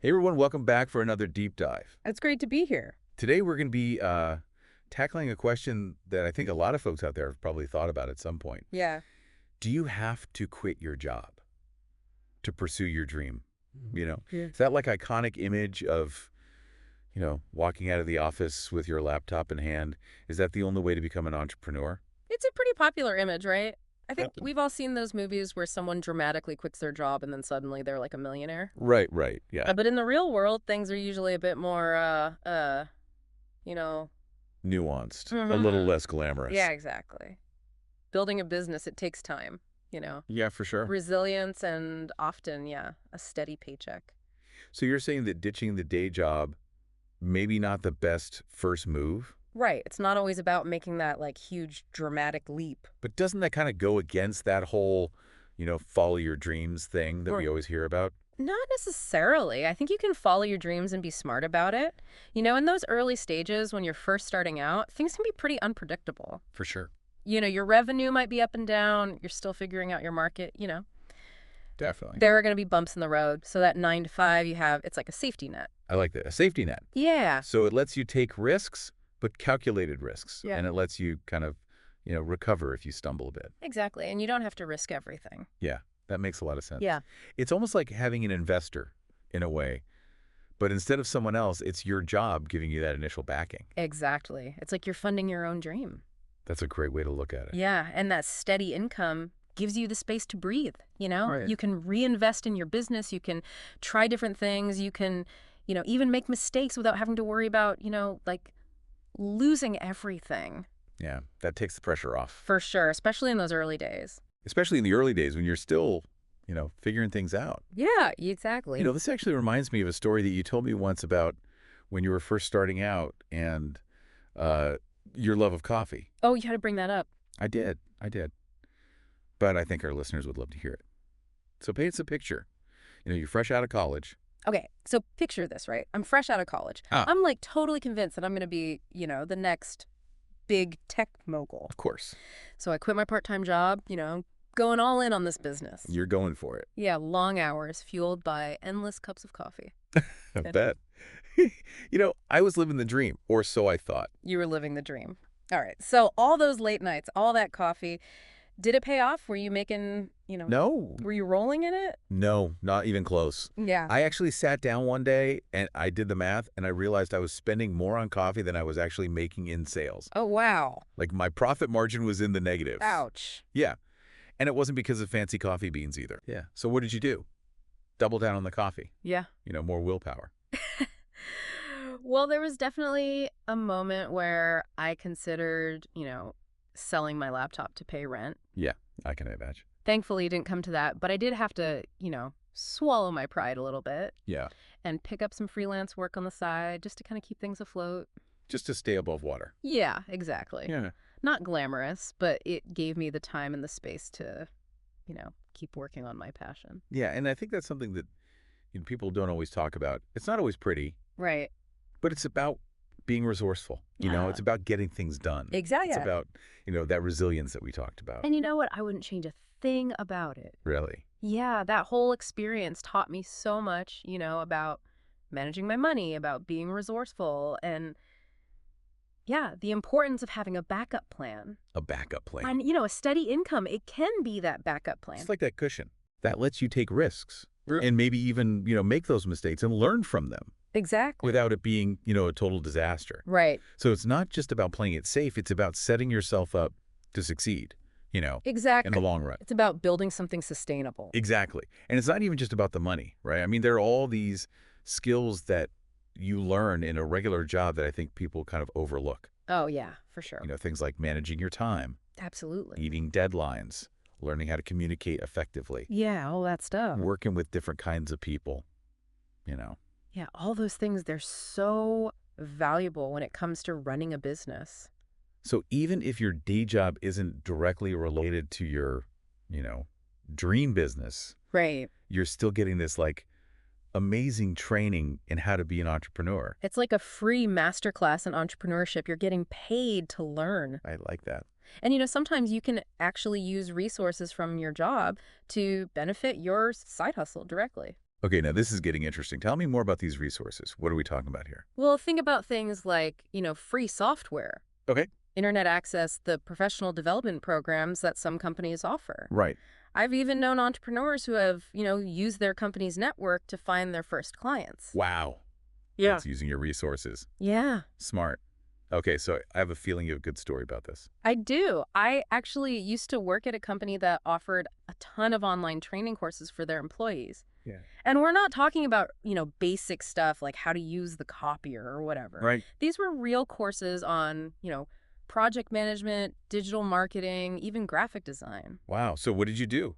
Hey everyone, welcome back for another deep dive. It's great to be here. Today we're going to be tackling a question that I think a lot of folks out there have probably thought about at some point. Yeah. Do you have to quit your job to pursue your dream? Yeah. Is that like iconic image of, walking out of the office with your laptop in hand? Is that the only way to become an entrepreneur? It's a pretty popular image, right? I think Yep. we've all seen those movies where someone dramatically quits their job and then suddenly they're like a millionaire. Right, yeah. But in the real world, things are usually a bit more, you know. Nuanced, a Mhm. little less glamorous. Yeah, exactly. Building a business, it takes time. Yeah, for sure. Resilience and often, yeah, a steady paycheck. So you're saying that ditching the day job, maybe not the best first move? Right. It's not always about making that like huge dramatic leap. But doesn't that kind of go against that whole, follow your dreams thing that we Or always hear about? Not necessarily. I think you can follow your dreams and be smart about it. In those early stages when you're first starting out, things can be pretty unpredictable. For sure. Your revenue might be up and down. You're still figuring out your market. Definitely. There are going to be bumps in the road. So that 9 to 5 you have, it's like a safety net. I like that. A safety net. Yeah. So it lets you take risks, but calculated risks. Yeah. And it lets you kind of, recover if you stumble a bit. Exactly. And you don't have to risk everything. Yeah, that makes a lot of sense. Yeah. It's almost like having an investor in a way, but instead of someone else, it's your job giving you that initial backing. Exactly. It's like you're funding your own dream. That's a great way to look at it. Yeah. And that steady income gives you the space to breathe. Right. You can reinvest in your business. You can try different things. You can, even make mistakes without having to worry about, like losing everything. Yeah, that takes the pressure off. For sure, especially in those early days. Especially in the early days when you're still, figuring things out. Yeah, exactly. This actually reminds me of a story that you told me once about when you were first starting out and your love of coffee. Oh, you had to bring that up. I did. But I think our listeners would love to hear it. So paint us a picture. You're fresh out of college. Okay, so picture this, right? I'm fresh out of college. Ah. I'm like totally convinced that I'm going to be, the next big tech mogul. Of course. So I quit my part-time job, going all in on this business. You're going for it. Yeah, long hours fueled by endless cups of coffee. I bet. I was living the dream, or so I thought. You were living the dream. All right, so all those late nights, all that coffee, did it pay off? Were you making, No. were you rolling in it? No, not even close. Yeah. I actually sat down one day and I did the math and I realized I was spending more on coffee than I was actually making in sales. Oh, wow. Like my profit margin was in the negative. Ouch. Yeah. And it wasn't because of fancy coffee beans either. Yeah. So what did you do? Double down on the coffee. Yeah. More willpower. Well, there was definitely a moment where I considered, selling my laptop to pay rent. Yeah, I can imagine. Thankfully, it didn't come to that, but I did have to, swallow my pride a little bit Yeah. and pick up some freelance work on the side just to kind of keep things afloat. Just to stay above water. Yeah, exactly. Yeah. Not glamorous, but it gave me the time and the space to, keep working on my passion. Yeah. And I think that's something that people don't always talk about. It's not always pretty, Right. but it's about being resourceful. Yeah. It's about getting things done. Exactly. It's about, that resilience that we talked about. And you know what? I wouldn't change a thing about it. Really. Yeah, that whole experience taught me so much, about managing my money, about being resourceful, and yeah, the importance of having a backup plan. A backup plan. And, a steady income, it can be that backup plan. It's like that cushion that lets you take risks and maybe even, make those mistakes and learn from them Exactly. without it being, a total disaster. Right. So it's not just about playing it safe. It's about setting yourself up to succeed, Exactly. in the long run. It's about building something sustainable. Exactly. And it's not even just about the money, right? I mean, there are all these skills that you learn in a regular job that I think people kind of overlook. Oh, yeah, for sure. Things like managing your time, Absolutely. meeting deadlines, learning how to communicate effectively, Yeah, all that stuff. working with different kinds of people, Yeah, all those things, they're so valuable when it comes to running a business. So even if your day job isn't directly related to your, dream business, Right. you're still getting this like amazing training in how to be an entrepreneur. It's like a free masterclass in entrepreneurship. You're getting paid to learn. I like that. And, sometimes you can actually use resources from your job to benefit your side hustle directly. Okay, now this is getting interesting. Tell me more about these resources. What are we talking about here? Well, think about things like, free software, Okay. internet access, the professional development programs that some companies offer. Right. I've even known entrepreneurs who have, used their company's network to find their first clients. Wow. Yeah. That's using your resources. Yeah, Smart. Okay, so I have a feeling you have a good story about this. I do. I actually used to work at a company that offered a ton of online training courses for their employees. Yeah. And we're not talking about, basic stuff like how to use the copier or whatever. Right. These were real courses on, project management, digital marketing, even graphic design. Wow. So what did you do?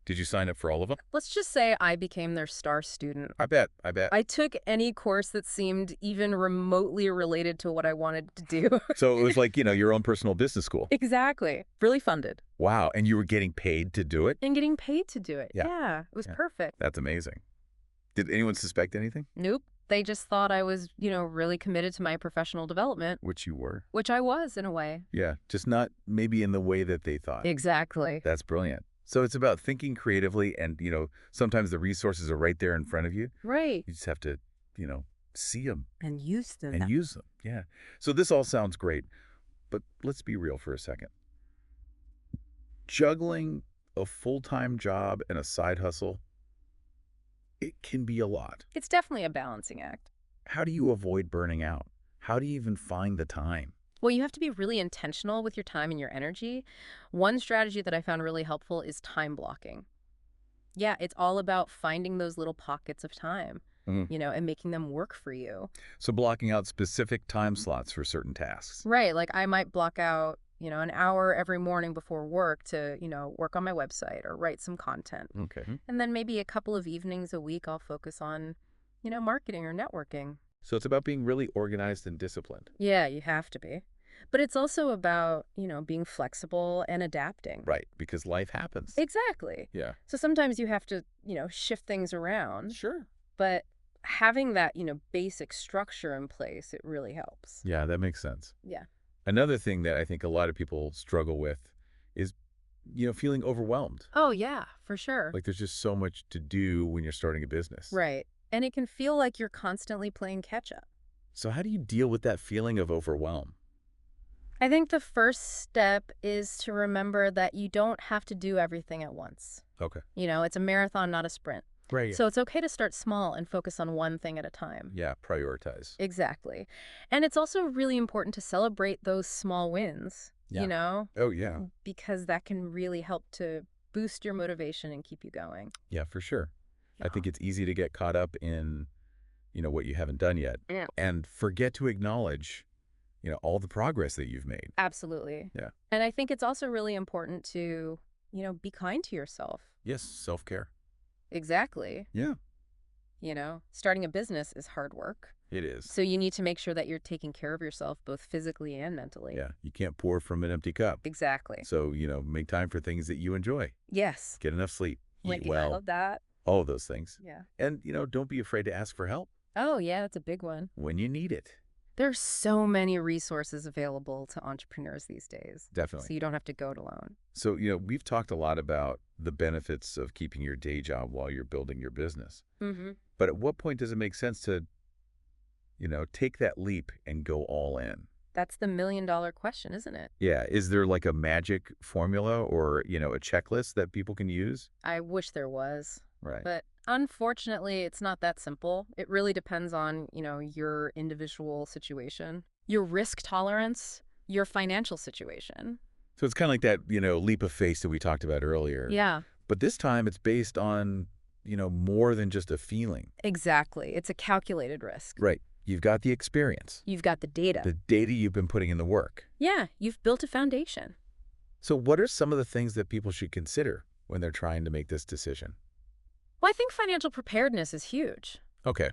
Did you sign up for all of them? Let's just say I became their star student. I bet. I bet. I took any course that seemed even remotely related to what I wanted to do. So it was like, your own personal business school. Exactly. Really funded. Wow. And you were getting paid to do it? And getting paid to do it. Yeah. Yeah, it was Yeah. perfect. That's amazing. Did anyone suspect anything? Nope. They just thought I was, really committed to my professional development, Which you were. which I was in a way. Yeah. Just not maybe in the way that they thought. Exactly. That's brilliant. So it's about thinking creatively and, sometimes the resources are right there in front of you. Right. You just have to, see them And use them. and use them. Yeah. So this all sounds great, but let's be real for a second. Juggling a full-time job and a side hustle, it can be a lot. It's definitely a balancing act. How do you avoid burning out? How do you even find the time? Well, you have to be really intentional with your time and your energy. One strategy that I found really helpful is time blocking. Yeah, it's all about finding those little pockets of time, Mhm. and making them work for you. So blocking out specific time slots for certain tasks. Right. Like I might block out, an hour every morning before work to, work on my website or write some content. Okay. And then maybe a couple of evenings a week I'll focus on, marketing or networking. So it's about being really organized and disciplined. Yeah, you have to be. But it's also about, being flexible and adapting. Right, because life happens. Exactly. Yeah. So sometimes you have to, shift things around, Sure. but having that, basic structure in place, it really helps. Yeah, that makes sense. Yeah. Another thing that I think a lot of people struggle with is, feeling overwhelmed. Oh, yeah, for sure. Like there's just so much to do when you're starting a business. Right. And it can feel like you're constantly playing catch up. So how do you deal with that feeling of overwhelm? I think the first step is to remember that you don't have to do everything at once. Okay. It's a marathon, not a sprint. Right. So it's okay to start small and focus on one thing at a time. Yeah, prioritize. Exactly. And it's also really important to celebrate those small wins, Yeah. Oh, yeah. because that can really help to boost your motivation and keep you going. Yeah, for sure. I Yeah. think it's easy to get caught up in, what you haven't done yet Yeah. and forget to acknowledge, all the progress that you've made. Absolutely. Yeah. And I think it's also really important to, be kind to yourself. Yes, self-care. Exactly. Yeah, Starting a business is hard work. it is. So you need to make sure that you're taking care of yourself both physically and mentally. Yeah, you can't pour from an empty cup. Exactly. So, make time for things that you enjoy. Yes. Get enough sleep, Like, eat I well, love that. all of those things. Yeah. And, don't be afraid to ask for help Oh, yeah, that's a big one. when you need it. There's so many resources available to entrepreneurs these days. Definitely. So you don't have to go it alone. So, we've talked a lot about the benefits of keeping your day job while you're building your business. Mm-hmm. But at what point does it make sense to, take that leap and go all in? That's the million-dollar question, isn't it? Yeah. Is there like a magic formula or, a checklist that people can use? I wish there was. Right. But unfortunately, it's not that simple. It really depends on, your individual situation, your risk tolerance, your financial situation. So it's kind of like that, leap of faith that we talked about earlier. Yeah, But this time it's based on, more than just a feeling. exactly. It's a calculated risk. Right. You've got the experience, You've got the data. the data you've been putting in the work. Yeah, you've built a foundation. So what are some of the things that people should consider when they're trying to make this decision? Well, I think financial preparedness is huge. Okay.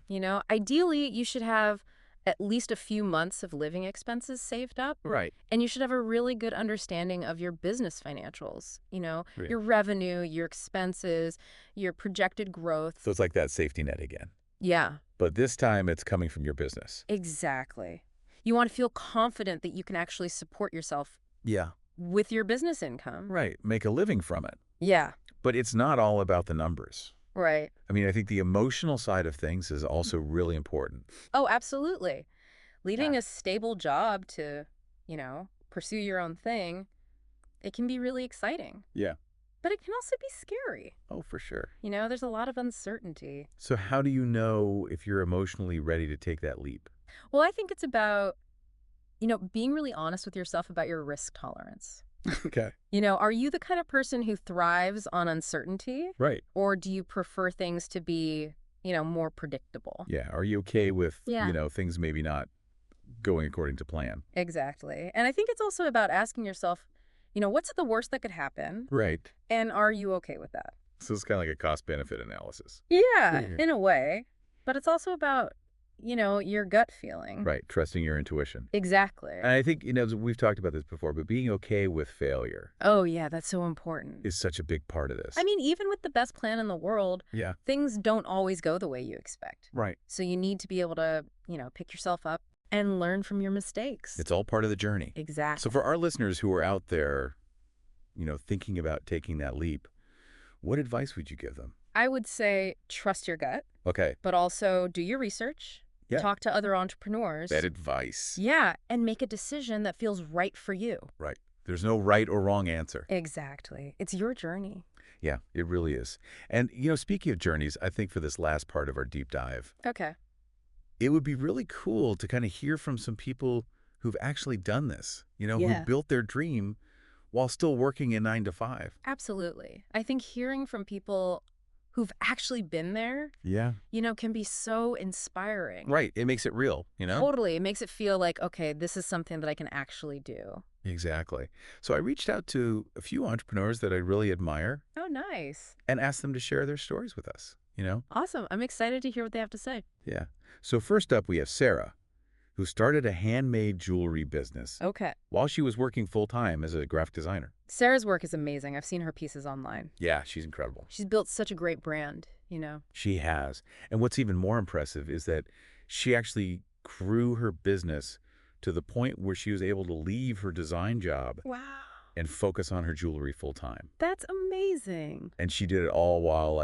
Ideally, you should have at least a few months of living expenses saved up. Right. And you should have a really good understanding of your business financials, Right. your revenue, your expenses, your projected growth. So it's like that safety net again. Yeah, But this time it's coming from your business. exactly. You want to feel confident that you can actually support yourself Yeah. with your business income. Right. Make a living from it. Yeah, But it's not all about the numbers. Right. I mean, I think the emotional side of things is also really important. Oh, absolutely. Yeah. Leaving a stable job to, pursue your own thing, it can be really exciting. Yeah. But it can also be scary. Oh, for sure. There's a lot of uncertainty. So how do you know if you're emotionally ready to take that leap? Well, I think it's about, being really honest with yourself about your risk tolerance. Okay. Are you the kind of person who thrives on uncertainty, Right. or do you prefer things to be, more predictable? Yeah. Are you okay with, Yeah. things maybe not going according to plan? Exactly. And I think it's also about asking yourself, what's the worst that could happen? Right. And are you okay with that? So it's kind of like a cost-benefit analysis. Yeah, Yeah. in a way. But it's also about, your gut feeling. Right. Trusting your intuition. Exactly. And I think, we've talked about this before, but being okay with failure Oh, yeah, that's so important. is such a big part of this. I mean, even with the best plan in the world, Yeah. things don't always go the way you expect. Right. So you need to be able to, pick yourself up and learn from your mistakes. It's all part of the journey. Exactly. So for our listeners who are out there, thinking about taking that leap, what advice would you give them? I would say trust your gut, Okay. but also do your research. Yeah. Talk to other entrepreneurs. That advice. Yeah, and make a decision that feels right for you. Right. There's no right or wrong answer. Exactly. It's your journey. Yeah, it really is. And, speaking of journeys, I think for this last part of our deep dive, Okay. it would be really cool to kind of hear from some people who've actually done this, who Yeah. built their dream while still working in 9 to 5. Absolutely. I think hearing from people who've actually been there, Yeah. can be so inspiring. Right. It makes it real, Totally. It makes it feel like, okay, this is something that I can actually do. Exactly. So I reached out to a few entrepreneurs that I really admire Oh, nice. and asked them to share their stories with us. Awesome. I'm excited to hear what they have to say. Yeah. So first up, we have Sarah, who started a handmade jewelry business Okay. while she was working full-time as a graphic designer. Sarah's work is amazing. I've seen her pieces online. Yeah, she's incredible. She's built such a great brand. She has. And what's even more impressive is that she actually grew her business to the point where she was able to leave her design job Wow. and focus on her jewelry full-time. That's amazing. And she did it all while,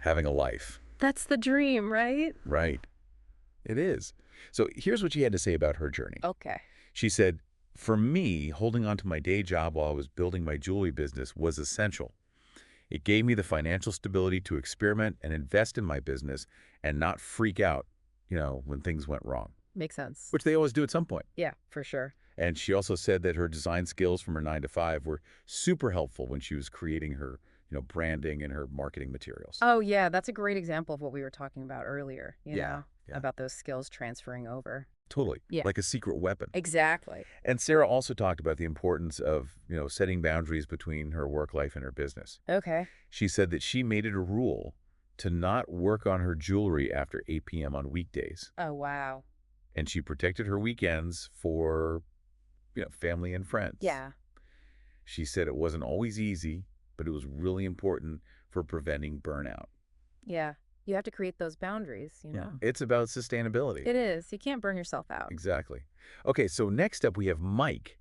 having a life. That's the dream, right? Right. It is. So here's what she had to say about her journey. Okay. She said, "For me, holding on to my day job while I was building my jewelry business was essential. It gave me the financial stability to experiment and invest in my business and not freak out, when things went wrong," Makes sense. which they always do at some point. Yeah, for sure. And she also said that her design skills from her 9 to 5 were super helpful when she was creating her, branding and her marketing materials. Oh, yeah. That's a great example of what we were talking about earlier, Yeah. about those skills transferring over. Totally. Yeah. Like a secret weapon. Exactly. And Sarah also talked about the importance of, setting boundaries between her work life and her business. Okay. She said that she made it a rule to not work on her jewelry after 8 p.m. on weekdays. Oh, wow. And she protected her weekends for, family and friends. Yeah. She said it wasn't always easy, but it was really important for preventing burnout. Yeah. You have to create those boundaries. It's about sustainability. It is. You can't burn yourself out. Exactly. Okay, so next up we have Mike,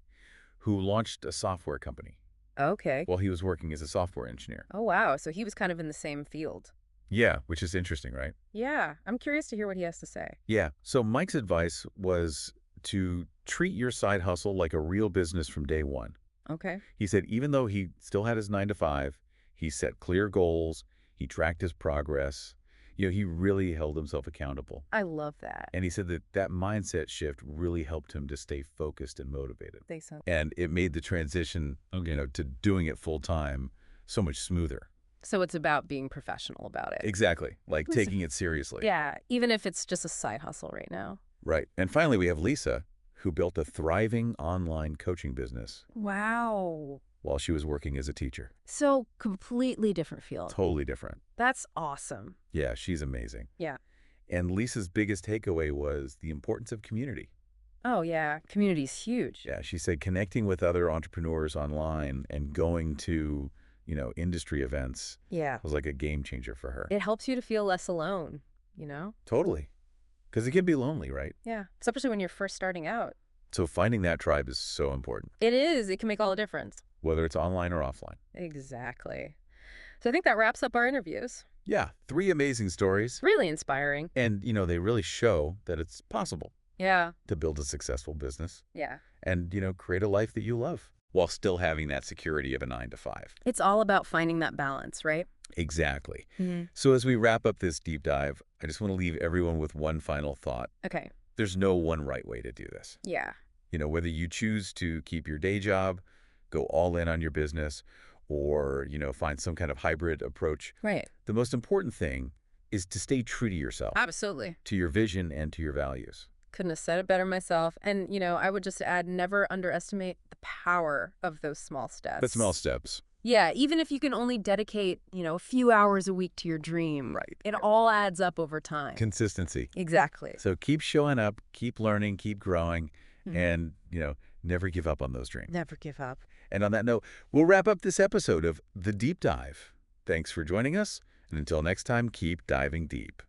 who launched a software company Okay. while he was working as a software engineer. Oh, wow. So he was kind of in the same field. Yeah, which is interesting, right? Yeah. I'm curious to hear what he has to say. Yeah. So Mike's advice was to treat your side hustle like a real business from day one. Okay. He said even though he still had his 9 to 5, he set clear goals, he tracked his progress. He really held himself accountable. I love that. And he said that mindset shift really helped him to stay focused and motivated. They sound. And it made the transition, to doing it full time so much smoother. So it's about being professional about it. Exactly. Like Listen. taking it seriously. Yeah. Even if it's just a side hustle right now. Right. And finally, we have Lisa, who built a thriving online coaching business Wow. while she was working as a teacher. So completely different field. Totally different. That's awesome. Yeah, she's amazing. Yeah. And Lisa's biggest takeaway was the importance of community. Oh, yeah. Community's huge. Yeah, she said connecting with other entrepreneurs online and going to, industry events Yeah. was like a game changer for her. It helps you to feel less alone. Totally. Because it can be lonely, right? Yeah. Especially when you're first starting out. So finding that tribe is so important, It is. It can make all the difference. whether it's online or offline. Exactly. So I think that wraps up our interviews. Yeah, 3 amazing stories. Really inspiring. And, they really show that it's possible Yeah. to build a successful business Yeah. and, create a life that you love while still having that security of a 9 to 5. It's all about finding that balance, right? Exactly. Hmm. So as we wrap up this deep dive, I just want to leave everyone with one final thought. Okay. There's no one right way to do this. Yeah. Whether you choose to keep your day job, go all in on your business, or, find some kind of hybrid approach, Right. the most important thing is to stay true to yourself, Absolutely. to your vision, and to your values. Couldn't have said it better myself. And, I would just add, never underestimate the power of those small steps. But small steps. Yeah, even if you can only dedicate, a few hours a week to your dream. Right. It all adds up over time. Consistency. Exactly. So keep showing up, keep learning, keep growing, Mhm. and, never give up on those dreams. Never give up. And on that note, we'll wrap up this episode of The Deep Dive. Thanks for joining us, and until next time, keep diving deep.